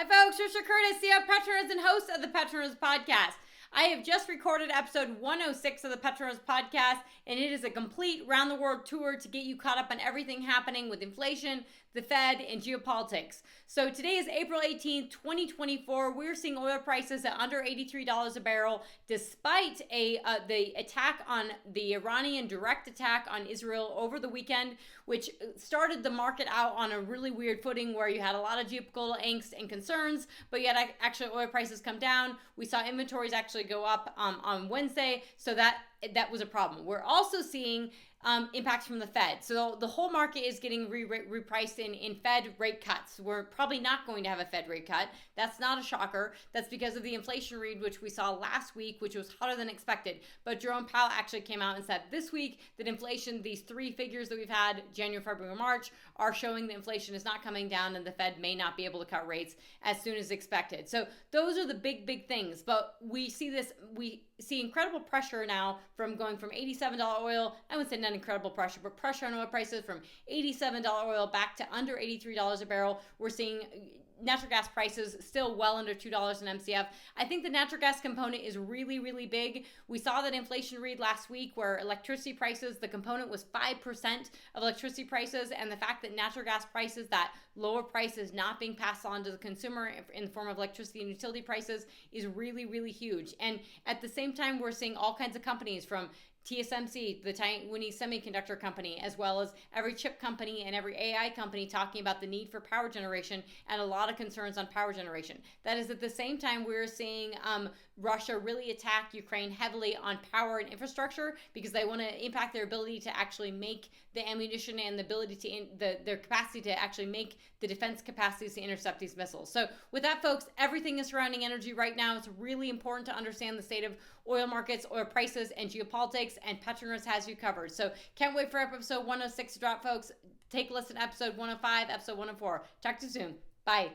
Hi folks, Trisha Curtis, CEO of Petronas and host of the Petronas Podcast. I have just recorded episode 106 of the Petronas Podcast, and it is a complete round-the-world tour to get you caught up on everything happening with inflation, the Fed, and geopolitics. So today is April 18th, 2024. We're seeing oil prices at under $83 a barrel, despite the attack on the Iranian direct attack on Israel over the weekend, which started the market out on a really weird footing where you had a lot of geopolitical angst and concerns, but yet actually oil prices come down. We saw inventories actually go up on Wednesday, so that was a problem. We're also seeing impacts from the Fed. So the whole market is getting repriced in Fed rate cuts. We're probably not going to have a Fed rate cut. That's not a shocker. That's because of the inflation read, which we saw last week, which was hotter than expected. But Jerome Powell actually came out and said this week that inflation, these three figures that we've had, January, February, March, are showing that inflation is not coming down and the Fed may not be able to cut rates as soon as expected. So those are the big things. But we see incredible pressure now from going from $87 oil, I wouldn't say not incredible pressure, but pressure on oil prices from $87 oil back to under $83 a barrel. We're seeing natural gas prices still well under $2 an MCF. I think the natural gas component is really big. We saw that inflation read last week where electricity prices, the component was 5% of electricity prices, and the fact that natural gas prices, that lower price is not being passed on to the consumer in the form of electricity and utility prices is really huge. And at the same time, we're seeing all kinds of companies from TSMC, the Taiwanese semiconductor company, as well as every chip company and every AI company talking about the need for power generation and a lot of concerns on power generation. That is at the same time we're seeing Russia really attack Ukraine heavily on power and infrastructure because they want to impact their ability to actually make the ammunition and the ability to their capacity to actually make the defense capacities to intercept these missiles. So with that, folks, everything is surrounding energy right now. It's really important to understand the state of oil markets, oil prices, and geopolitics, and Petronas has you covered. So can't wait for episode 106 to drop, folks. Take a listen to episode 105, episode 104. Talk to you soon. Bye.